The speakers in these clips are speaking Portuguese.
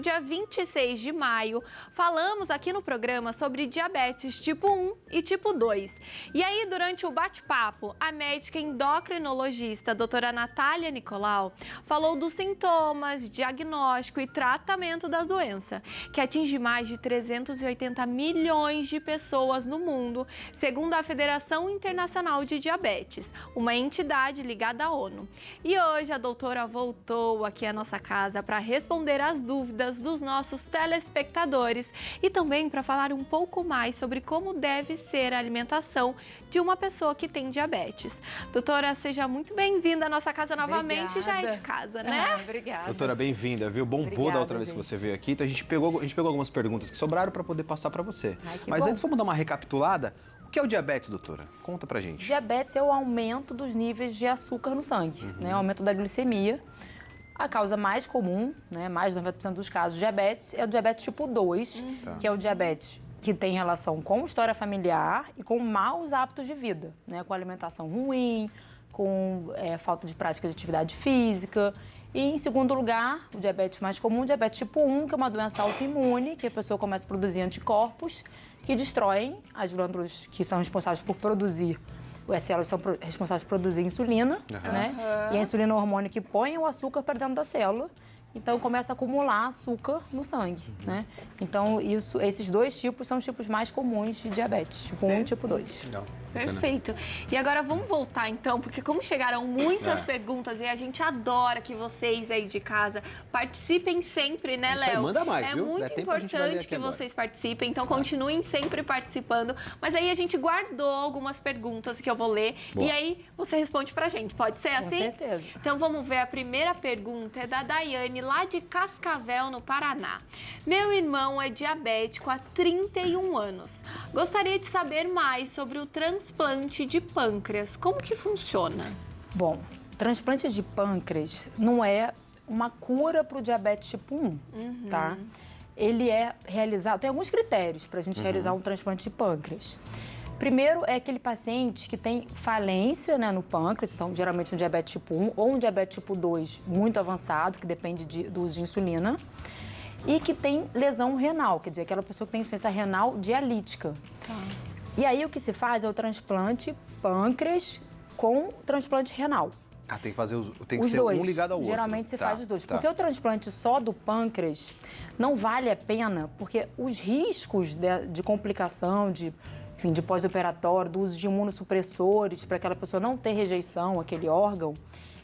Dia 26 de maio, falamos aqui no programa sobre diabetes tipo 1 e tipo 2. E aí, durante o bate-papo, a médica endocrinologista, doutora Natália Nicolau, falou dos sintomas, diagnóstico e tratamento da doença, que atinge mais de 380 milhões de pessoas no mundo, segundo a Federação Internacional de Diabetes, uma entidade ligada à ONU. E hoje a doutora voltou aqui à nossa casa para responder às dúvidas dos nossos telespectadores e também para falar um pouco mais sobre como deve ser a alimentação de uma pessoa que tem diabetes. Doutora, seja muito bem-vinda à nossa casa novamente, já é de casa, né? Obrigada. Doutora, bem-vinda, viu? Bombou da outra vez que você veio aqui, então a gente pegou algumas perguntas que sobraram para poder passar para você. Mas antes, vamos dar uma recapitulada. O que é o diabetes, doutora? Conta pra gente. Diabetes é o aumento dos níveis de açúcar no sangue, né? O aumento da glicemia. A causa mais comum, né, mais de 90% dos casos de diabetes, é o diabetes tipo 2, que é o diabetes que tem relação com história familiar e com maus hábitos de vida, né, com alimentação ruim, com falta de prática de atividade física. E, em segundo lugar, o diabetes mais comum, o diabetes tipo 1, que é uma doença autoimune, que a pessoa começa a produzir anticorpos que destroem as glândulas que são responsáveis por produzir. As células são responsáveis por produzir insulina, né? E a insulina é o hormônio que põe o açúcar para dentro da célula. Então, começa a acumular açúcar no sangue, né? Então, esses dois tipos são os tipos mais comuns de diabetes, tipo 1 e tipo 2. Legal. Perfeito. E agora vamos voltar então, porque como chegaram muitas perguntas e a gente adora que vocês aí de casa participem sempre, né, Léo? Manda mais, é viu? muito importante que vocês participem, então continuem sempre participando. Mas aí a gente guardou algumas perguntas que eu vou ler e aí você responde pra gente. Pode ser assim? Com certeza. Então vamos ver, a primeira pergunta é da Daiane, lá de Cascavel, no Paraná. Meu irmão é diabético há 31 anos. Gostaria de saber mais sobre o transplante de pâncreas. Como que funciona? Bom, transplante de pâncreas não é uma cura para o diabetes tipo 1, tá? Ele é realizado, tem alguns critérios para a gente realizar um transplante de pâncreas. Primeiro é aquele paciente que tem falência, né, no pâncreas, então geralmente um diabetes tipo 1 ou um diabetes tipo 2 muito avançado, que depende do uso de insulina, e que tem lesão renal, quer dizer, aquela pessoa que tem insuficiência renal dialítica. E aí o que se faz é o transplante pâncreas com transplante renal. Ah, tem que fazer tem que Os ser dois. um ligado ao outro. Geralmente se faz os dois. Porque o transplante só do pâncreas não vale a pena, porque os riscos de complicação, de pós-operatório, do uso de imunossupressores para aquela pessoa não ter rejeição àquele órgão,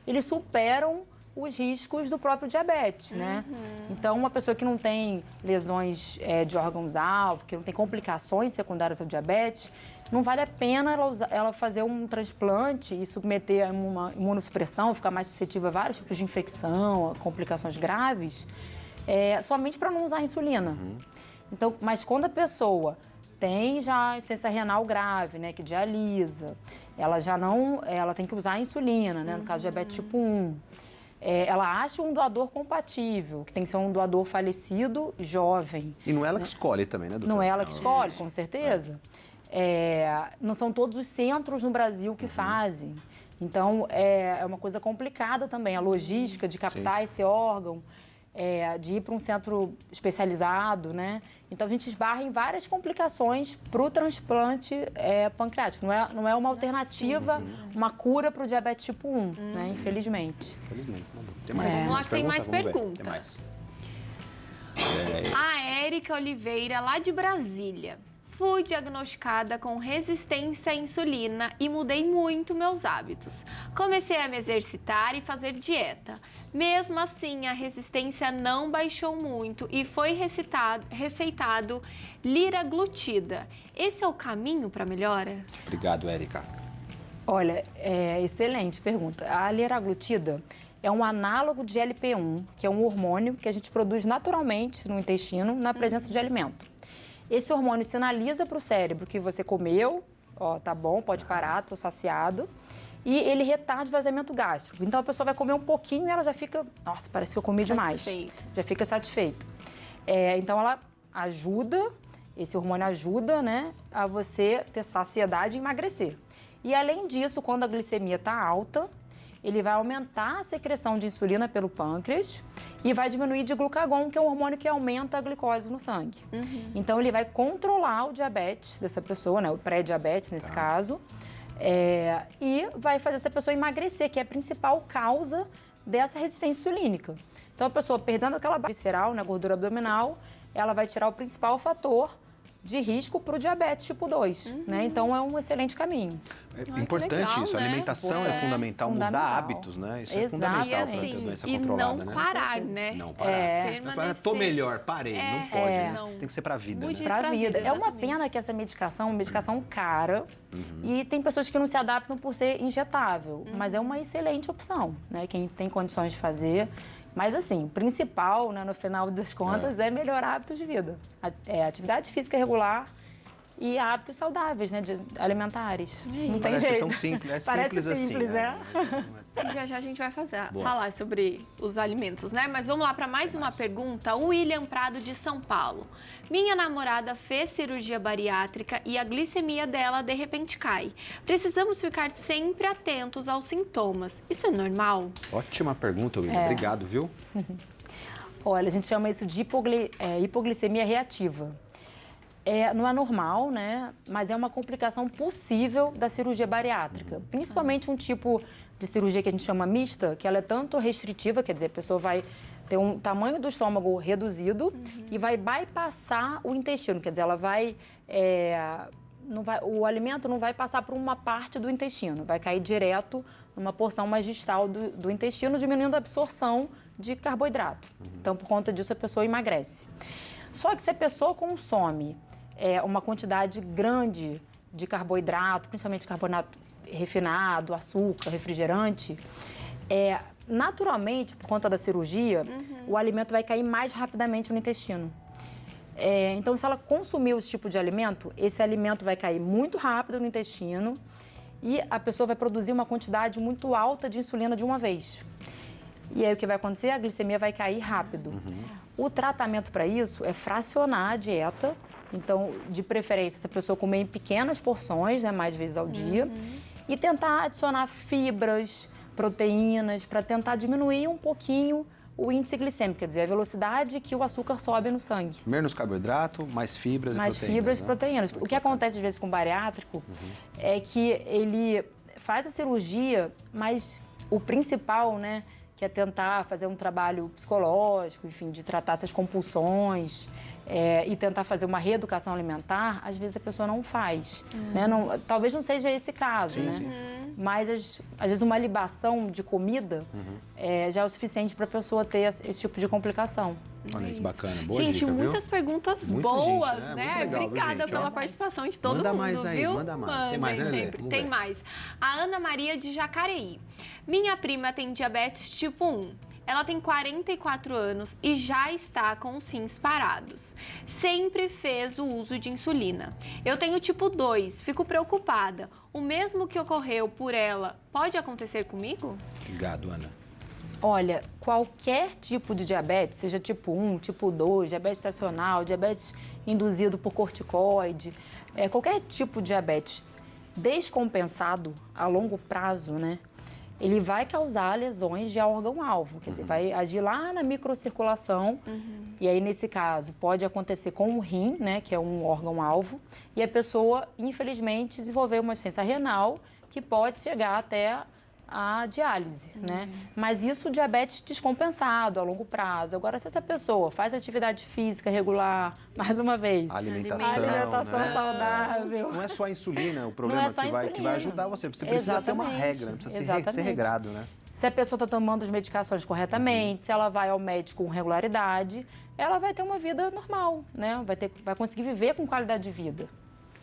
eles superam os riscos do próprio diabetes, né? Então, uma pessoa que não tem lesões de órgãos-alvo, que não tem complicações secundárias ao diabetes, não vale a pena ela fazer um transplante e submeter a uma imunossupressão, ficar mais suscetível a vários tipos de infecção, a complicações graves, somente para não usar insulina. Então, mas quando a pessoa tem já insuficiência renal grave, né, que dialisa, ela tem que usar a insulina, né, no caso do diabetes tipo 1. Ela acha um doador compatível, que tem que ser um doador falecido, jovem. E não é ela que escolhe também, né, doutora? Não é ela que escolhe, com certeza. Não são todos os centros no Brasil que fazem. Então, é uma coisa complicada também, a logística de captar esse órgão, de ir para um centro especializado, né? Então, a gente esbarra em várias complicações para o transplante pancreático. Não é uma alternativa, uma cura para o diabetes tipo 1, né? Infelizmente. Tem mais. Vamos lá que tem mais Vamos ver. pergunta. Tem mais. A Érica Oliveira, lá de Brasília. Fui diagnosticada com resistência à insulina e mudei muito meus hábitos. Comecei a me exercitar e fazer dieta. Mesmo assim, a resistência não baixou muito e foi receitado liraglutida. Esse é o caminho para melhora? Obrigado, Érica. Olha, excelente pergunta. A liraglutida é um análogo de GLP-1, que é um hormônio que a gente produz naturalmente no intestino na presença de alimento. Esse hormônio sinaliza para o cérebro que você comeu, tá bom, pode parar, tô saciado. E ele retarda o vazamento gástrico. Então a pessoa vai comer um pouquinho e ela já fica, nossa, parece que eu comi demais. Já fica satisfeita. Então ela ajuda, esse hormônio ajuda, né, a você ter saciedade e emagrecer. E além disso, quando a glicemia está alta, ele vai aumentar a secreção de insulina pelo pâncreas e vai diminuir de glucagon, que é um hormônio que aumenta a glicose no sangue. Então, ele vai controlar o diabetes dessa pessoa, né, o pré-diabetes nesse caso, e vai fazer essa pessoa emagrecer, que é a principal causa dessa resistência insulínica. Então, a pessoa perdendo aquela visceral, né, gordura abdominal, ela vai tirar o principal fator de risco para o diabetes tipo 2, né? Então, é um excelente caminho. É importante legal, isso, a né? alimentação é fundamental, mudar hábitos, né? Isso é fundamental para a doença controlada, não né? parar, né? Não parar. Permanecer. Tô melhor, parei. Não pode, né? Tem que ser para a vida, Mude né? isso Para a vida. É uma exatamente. pena que essa medicação é uma medicação cara e tem pessoas que não se adaptam por ser injetável, mas é uma excelente opção, né? Quem tem condições de fazer. Mas, assim, o principal, né, no final das contas, é melhorar hábitos de vida. Atividade física regular e hábitos saudáveis, né, alimentares. Não tem Parece jeito. tão simples, é Parece simples assim. simples, né? E já a gente vai falar sobre os alimentos, né? Mas vamos lá para mais uma pergunta. O William Prado, de São Paulo. Minha namorada fez cirurgia bariátrica e a glicemia dela de repente cai. Precisamos ficar sempre atentos aos sintomas. Isso é normal? Ótima pergunta, William. Obrigado, viu? Olha, a gente chama isso de hipoglicemia reativa. Não é normal, né? Mas é uma complicação possível da cirurgia bariátrica. Principalmente um tipo de cirurgia que a gente chama mista, que ela é tanto restritiva, quer dizer, a pessoa vai ter um tamanho do estômago reduzido e vai bypassar o intestino, quer dizer, ela vai... o alimento não vai passar por uma parte do intestino, vai cair direto numa porção mais distal do intestino, diminuindo a absorção de carboidrato. Então, por conta disso, a pessoa emagrece. Só que se a pessoa consome uma quantidade grande de carboidrato, principalmente carboidrato refinado, açúcar, refrigerante, naturalmente, por conta da cirurgia, o alimento vai cair mais rapidamente no intestino. Então, se ela consumiu esse tipo de alimento, esse alimento vai cair muito rápido no intestino e a pessoa vai produzir uma quantidade muito alta de insulina de uma vez. E aí, o que vai acontecer? A glicemia vai cair rápido. O tratamento para isso é fracionar a dieta. Então, de preferência, essa pessoa comer em pequenas porções, né, mais vezes ao dia. E tentar adicionar fibras, proteínas, para tentar diminuir um pouquinho o índice glicêmico, quer dizer, a velocidade que o açúcar sobe no sangue. Menos carboidrato, mais fibras e proteínas. Mais fibras e né? proteínas. O que acontece, às vezes, com o bariátrico é que ele faz a cirurgia, mas o principal, né, que é tentar fazer um trabalho psicológico, enfim, de tratar essas compulsões e tentar fazer uma reeducação alimentar, às vezes a pessoa não faz. Né? Talvez não seja esse caso, né? Mas, às vezes, uma libação de comida já é o suficiente para a pessoa ter esse tipo de complicação. Olha que bacana, boa Gente, dica, muitas viu? perguntas Muita boas, gente, né? Muito legal, Obrigada gente, pela ó. participação de todo Manda mundo, mais aí, viu? manda mais. Tem mais, né, Lê? sempre. Vamos Tem ver. mais. A Ana Maria, de Jacareí. Minha prima tem diabetes tipo 1. Ela tem 44 anos e já está com os rins parados. Sempre fez o uso de insulina. Eu tenho tipo 2, fico preocupada. O mesmo que ocorreu por ela pode acontecer comigo? Obrigado, Ana. Olha, qualquer tipo de diabetes, seja tipo 1, tipo 2, diabetes estacional, diabetes induzido por corticoide, qualquer tipo de diabetes descompensado a longo prazo, né? Ele vai causar lesões de órgão-alvo, quer dizer, vai agir lá na microcirculação, e aí, nesse caso, pode acontecer com o rim, né, que é um órgão-alvo, e a pessoa, infelizmente, desenvolver uma insuficiência renal que pode chegar até a diálise, né? Mas isso, diabetes descompensado a longo prazo. Agora, se essa pessoa faz atividade física regular, mais uma vez, Alimentação, né? saudável. Não é só a insulina o problema Não é só que vai insulina. ajudar você. Você precisa ter uma Exatamente. regra, não precisa ser Exatamente. regrado, né? Se a pessoa está tomando as medicações corretamente, se ela vai ao médico com regularidade, ela vai ter uma vida normal, né? Vai conseguir viver com qualidade de vida.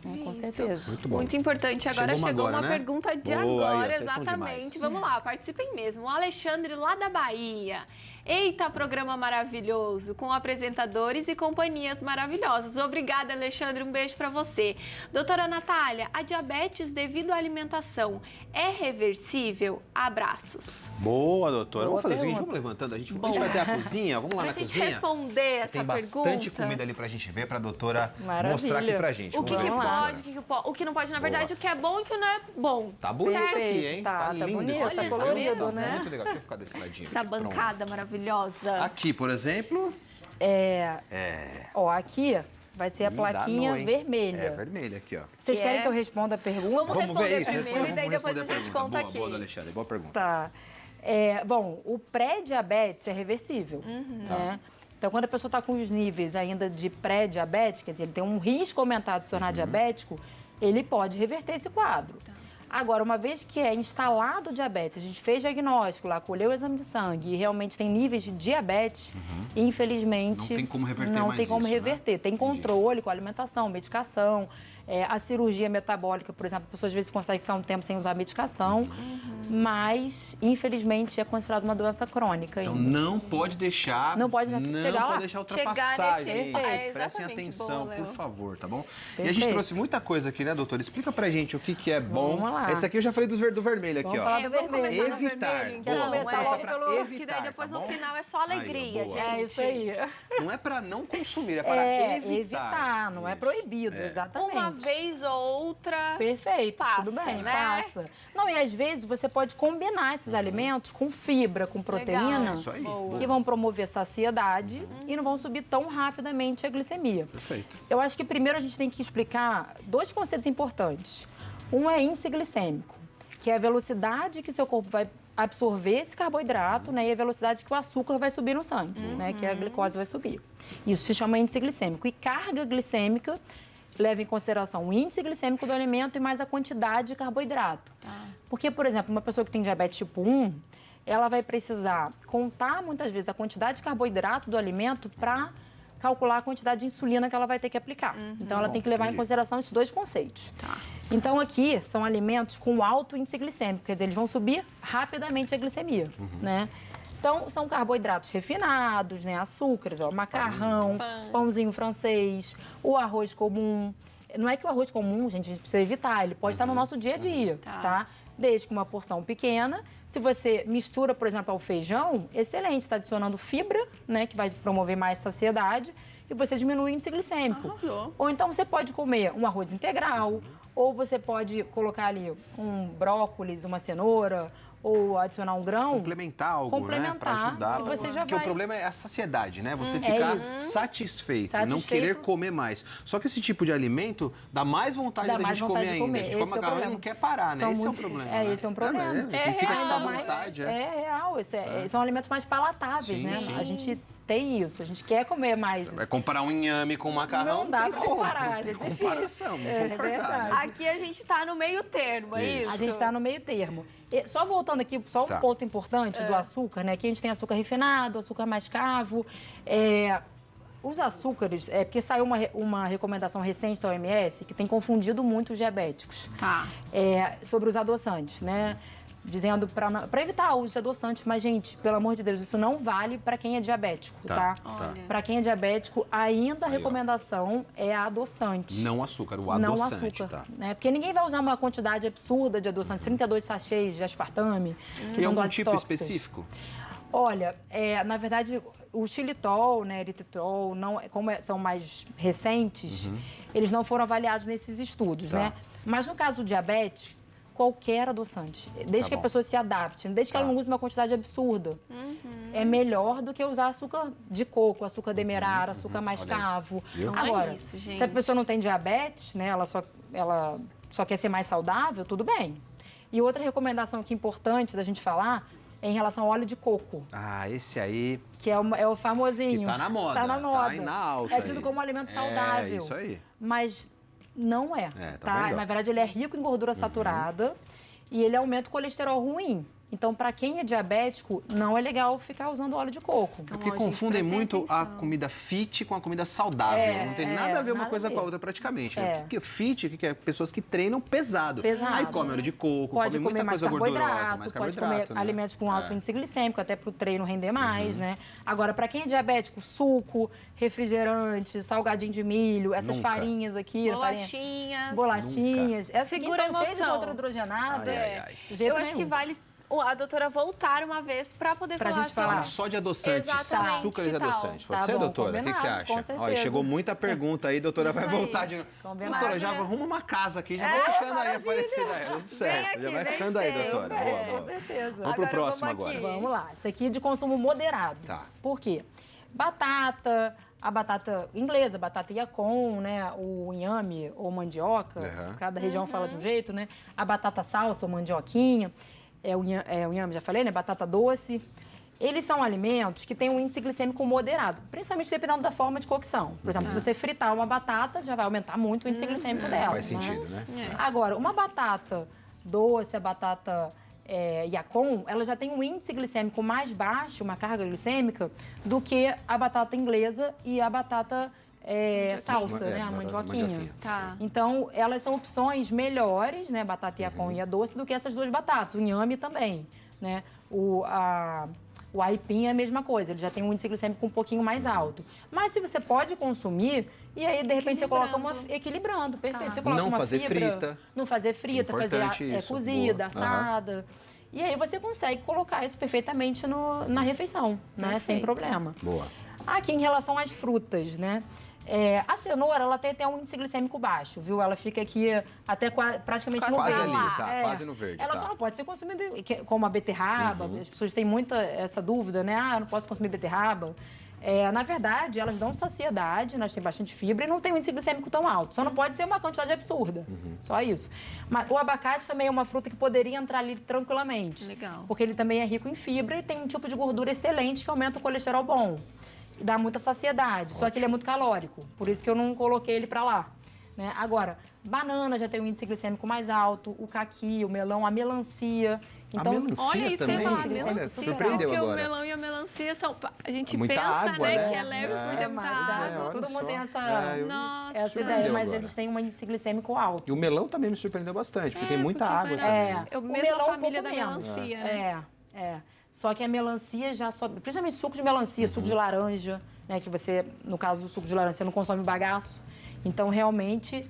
Com Isso. certeza. Muito bom. Muito importante. Agora chegou uma né? pergunta de Boa, agora, aí, ó, vocês são exatamente. demais. Vamos lá, participem mesmo. O Alexandre, lá da Bahia. Eita, programa maravilhoso, com apresentadores e companhias maravilhosas. Obrigada, Alexandre, um beijo para você. Doutora Natália, a diabetes devido à alimentação é reversível? Abraços. Boa, doutora. Boa Vamos fazer o seguinte, pergunta. vamos levantando. A gente vai até a cozinha, vamos lá Pra na gente cozinha. responder essa Tem pergunta. bastante comida ali pra gente ver, pra doutora Maravilha. mostrar aqui pra gente. O que, Vamos que lá, pode, o que não pode, na verdade, o que é bom e o que não é bom. Tá bonito Certo? aqui, hein? Tá lindo. bonito, Olha tá essa colorido, mesa. né? Muito legal. Deixa eu ficar desse ladinho. Essa aqui. Pronto. bancada maravilhosa. Aqui, por exemplo... Ó, aqui vai ser a plaquinha vermelha. É, vermelha aqui, ó. Vocês Que querem é? que eu responda a pergunta? Vamos responder ver isso. primeiro e daí vamos depois a responder gente pergunta. conta Boa, aqui. Boa, do Alexandre. Boa pergunta. Tá. Bom, o pré-diabetes é reversível, né? Então, quando a pessoa está com os níveis ainda de pré-diabetes, quer dizer, ele tem um risco aumentado de se tornar diabético, ele pode reverter esse quadro. Agora, uma vez que é instalado o diabetes, a gente fez diagnóstico lá, colheu o exame de sangue e realmente tem níveis de diabetes, infelizmente... Não tem como reverter Não mais tem como isso, né? reverter. Tem controle com a alimentação, medicação, a cirurgia metabólica, por exemplo, a pessoa às vezes consegue ficar um tempo sem usar medicação, mas, infelizmente, é considerado uma doença crônica Então, ainda. não pode deixar... Não pode chegar lá. pode deixar ultrapassar, Chegar nesse- gente. É, Prestem exatamente. atenção, Boa, Léo. por favor, tá bom? E a Perfeito. gente trouxe muita coisa aqui, né, doutora? Explica pra gente o que é bom. Vamos lá. Esse aqui eu já falei do vermelho aqui, Vamos ó. falar do Vamos vermelho. começar no Evitar. vermelho, Boa, então. vamos começar pra logo pelo- Que daí depois tá no bom? final é só Aí, ó, alegria, boa. gente. É isso aí. Não é pra não consumir, é para evitar. Não é Isso. proibido, exatamente. Uma vez ou outra. Perfeito, Passa, tudo bem, né? passa. Não, e às vezes você pode combinar esses alimentos com fibra, com proteína, Legal. Isso aí. Boa. que vão promover saciedade e não vão subir tão rapidamente a glicemia. Perfeito. Eu acho que primeiro a gente tem que explicar dois conceitos importantes. Um é índice glicêmico, que é a velocidade que seu corpo vai absorver esse carboidrato, né, e a velocidade que o açúcar vai subir no sangue, né, que a glicose vai subir. Isso se chama índice glicêmico. E carga glicêmica leva em consideração o índice glicêmico do alimento e mais a quantidade de carboidrato. Porque, por exemplo, uma pessoa que tem diabetes tipo 1, ela vai precisar contar muitas vezes a quantidade de carboidrato do alimento para calcular a quantidade de insulina que ela vai ter que aplicar. Então, ela tem que levar em entendi. consideração esses dois conceitos. Tá. Então, aqui são alimentos com alto índice glicêmico, quer dizer, eles vão subir rapidamente a glicemia, né? Então, são carboidratos refinados, né? Açúcares, ó, macarrão, pãozinho francês, o arroz comum. Não é que o arroz comum, gente, a gente precisa evitar, ele pode estar no nosso dia a dia, tá? Desde que uma porção pequena. Se você mistura, por exemplo, ao feijão, excelente, está adicionando fibra, né, que vai promover mais saciedade, e você diminui o índice glicêmico. Arrasou. Ou então você pode comer um arroz integral, ou você pode colocar ali um brócolis, uma cenoura, ou adicionar um grão. Complementar algo, né? Complementar, Pra ajudar. e você já Porque vai- o problema é a saciedade, né? Você ficar isso. satisfeito, não Satisfeito. querer comer mais. Só que esse tipo de alimento dá mais vontade Dá da mais gente vontade comer de ainda. comer. A gente Esse come que é o macarrão e problema. não quer parar, né? São Esse é o muito- problema. é, né? esse é um problema. mesmo, É quem fica com real, essa mas- vontade, É real, são alimentos mais palatáveis, Sim, né? sim. A gente tem isso, a gente quer comer mais. Vai comparar um inhame com um macarrão, Não dá tem pra como. comparar, Não tem é difícil. comparação, vamos É concordar, verdade. né? Aqui a gente tá no meio termo, é isso? A gente está no meio termo. E só voltando aqui, só um Tá. ponto importante do açúcar, né? Aqui a gente tem açúcar refinado, açúcar mascavo. Os açúcares, porque saiu uma recomendação recente da OMS que tem confundido muito os diabéticos. Tá. Sobre os adoçantes, né? Dizendo para evitar o uso de adoçantes, mas, gente, pelo amor de Deus, isso não vale para quem é diabético, tá? Olha. Para quem é diabético, ainda a Aí, ó. recomendação é a adoçante. Não açúcar, o Não adoçante, açúcar, tá? né? Porque ninguém vai usar uma quantidade absurda de adoçantes, 32 sachês de aspartame, que Tem são algum doses tipo tóxicas. específico? Olha, na verdade, o xilitol, né, eritritol, são mais recentes, eles não foram avaliados nesses estudos, Tá. né? Mas no caso do diabetes, qualquer adoçante, desde que a bom. pessoa se adapte, desde que ela não use uma quantidade absurda, é melhor do que usar açúcar de coco, açúcar demerara, açúcar mascavo. Viu? Agora, Olha isso, gente. se a pessoa não tem diabetes, né, ela só quer ser mais saudável, tudo bem. E outra recomendação aqui importante da gente falar é em relação ao óleo de coco, Ah, esse aí que é o famosinho. que tá na moda. Tá na moda. aí na alta. É tido aí. como um alimento É, saudável. isso aí. Mas não é, É, tá tá? vendo? Na verdade, ele é rico em gordura saturada e ele aumenta o colesterol ruim. Então, para quem é diabético, não é legal ficar usando óleo de coco. Então, Porque ó, gente, confundem prestem muito a atenção. comida fit com a comida saudável. Não tem nada a ver uma nada coisa a ver. com a outra praticamente. É. Né? O que é fit? O que é pessoas que treinam pesado. Pesado. Aí come óleo de coco, Pode come comer muita mais coisa gordurosa, carboidrato, mais pode carboidrato. comer né? alimentos com alto É. índice glicêmico, até para o treino render mais, né? Agora, para quem é diabético, suco, refrigerante, salgadinho de milho, essas Nunca. farinhas aqui, Bolachinhas. bolachinhas, essas aqui Segura a estão cheias de emoção. ultra-hidrogenado. Ai, ai. De jeito Eu acho que nenhum. vale a doutora voltar uma vez para poder Pra falar gente falar. assim, Só de adoçante, Exatamente, açúcares de que tal? adoçante. Pode Tá ser, bom, doutora? O que que você combinado, acha? com certeza. Olha, chegou muita pergunta aí, doutora Isso vai aí. voltar de novo. Combinado. Doutora, já Maravilha. arruma uma casa aqui, já vai ficando aí aparecida aí. Tudo certo, aqui, já vai vem ficando aí, sempre. doutora. É, Boa, com boa. certeza. Vamos pro Agora próximo vamos aqui. agora. Vamos lá, isso aqui é de consumo moderado. Tá. Por quê? Batata, a batata inglesa, batata yacon, né? O inhame ou mandioca, Uhum. cada região fala de um jeito, né? A batata salsa ou mandioquinha, o inhame, já falei, né? Batata doce. Eles são alimentos que têm um índice glicêmico moderado, principalmente dependendo da forma de cocção. Por exemplo, se você fritar uma batata, já vai aumentar muito o índice glicêmico dela. Faz sentido, né? Agora, uma batata doce, a batata yacon, ela já tem um índice glicêmico mais baixo, uma carga glicêmica, do que a batata inglesa e a batata salsa, né? A mandioquinha. Tá. Então, elas são opções melhores, né? Batata yacon e a doce, do que essas duas batatas. O inhame também, né? O aipim é a mesma coisa, ele já tem um índice glicêmico um pouquinho mais alto. Mas se você pode consumir, e aí de repente você coloca uma equilibrando, perfeito. Você coloca Não uma fazer fibra, frita. não fazer frita, fazer Importante isso, cozida, boa. assada. E aí você consegue colocar isso perfeitamente na refeição, né? Sem Perfeito. problema. Boa. Aqui em relação às frutas, né? A cenoura, ela tem até um índice glicêmico baixo, viu? Ela fica aqui até praticamente no Quase verde. ali, tá, quase no verde, Ela tá. só não pode ser consumida como a beterraba. As pessoas têm muita essa dúvida, né? Ah, eu não posso consumir beterraba. Na verdade, elas dão saciedade, elas têm bastante fibra e não tem um índice glicêmico tão alto. Só não pode ser uma quantidade absurda. Só isso. Mas o abacate também é uma fruta que poderia entrar ali tranquilamente. Legal. Porque ele também é rico em fibra e tem um tipo de gordura excelente que aumenta o colesterol bom. E dá muita saciedade, só que ele é muito calórico. Por isso que eu não coloquei ele para lá. Né? Agora, banana já tem um índice glicêmico mais alto, o caqui, o melão, a melancia. Então, melancia olha isso que eu ia também? falar, Olha, melancia. surpreendeu Porque agora. o melão e a melancia são... A gente Muita pensa, água, né, né? que é leve por ter muita mas água. olha todo mundo só. tem essa, eu- Nossa. essa ideia, surpreendeu mas agora. eles têm um índice glicêmico alto. E o melão também me surpreendeu bastante, porque tem muita porque água vai na- também. Eu O mesma melão, um família da pouco menos. melancia, né? Só que a melancia já sobe, principalmente suco de melancia, suco de laranja, né? Que você, no caso do suco de laranja, você não consome bagaço. Então, realmente,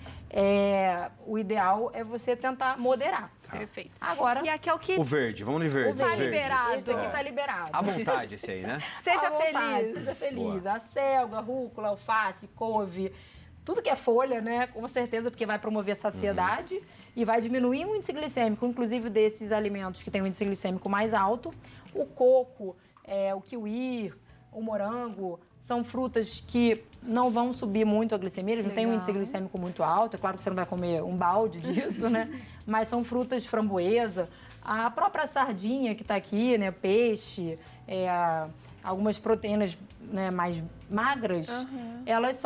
o ideal é você tentar moderar. Perfeito. Agora, E aqui é o que O verde, vamos no verde. Tá os verdes. liberado. esse aqui tá liberado. À vontade esse aí, né? seja À vontade, feliz. Seja feliz. Boa. A selga, rúcula, alface, couve, tudo que é folha, né? Com certeza, porque vai promover a saciedade e vai diminuir o índice glicêmico, inclusive desses alimentos que têm um índice glicêmico mais alto. O coco, o kiwi, o morango, são frutas que não vão subir muito a glicemia, eles não têm um Legal. índice glicêmico muito alto. É claro que você não vai comer um balde disso, né? Mas são frutas de framboesa. A própria sardinha que está aqui, né? Peixe, algumas proteínas, né, mais magras, elas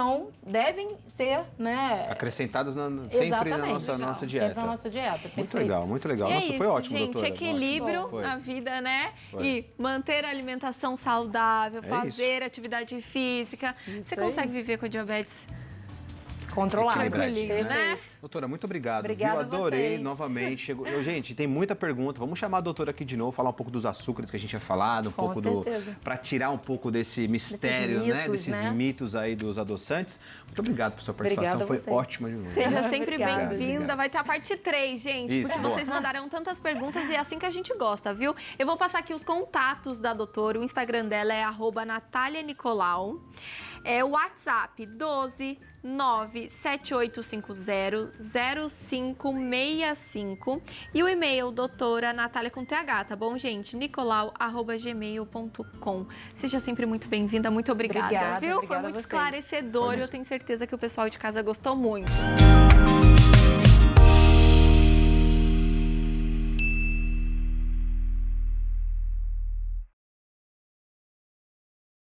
devem ser, né? Acrescentadas sempre na Exatamente. nossa dieta. Sempre na nossa dieta. Muito perfeito. legal, muito legal. E Nossa, é isso, foi ótimo, gente. doutora. Equilíbrio Ótimo. Foi. na vida, né? Foi. E manter a alimentação saudável, É fazer atividade física. Você aí. consegue viver com a diabetes Controlado. tranquilinho, né? Doutora, muito obrigado. Obrigada viu? a Adorei vocês. novamente. Gente, tem muita pergunta. Vamos chamar a doutora aqui de novo, falar um pouco dos açúcares que a gente tinha falado, um Com pouco certeza. para tirar um pouco desse mistério, né? mitos, Desses né? mitos aí dos adoçantes. Muito obrigado por sua participação. Obrigada a Foi vocês. ótima de novo. Seja sempre Obrigada. bem-vinda. Obrigado. Vai ter a parte 3, gente, Isso, porque boa. vocês mandaram tantas perguntas e é assim que a gente gosta, viu? Eu vou passar aqui os contatos da doutora. O Instagram dela é @natalianicolau. O WhatsApp 12 978500565 e o e-mail doutora Natália com TH, tá bom, gente? nicolau@gmail.com. Seja sempre muito bem-vinda, muito obrigada, Obrigada, viu? Foi obrigada a muito vocês. esclarecedor Foi e eu mesmo. tenho certeza que o pessoal de casa gostou muito.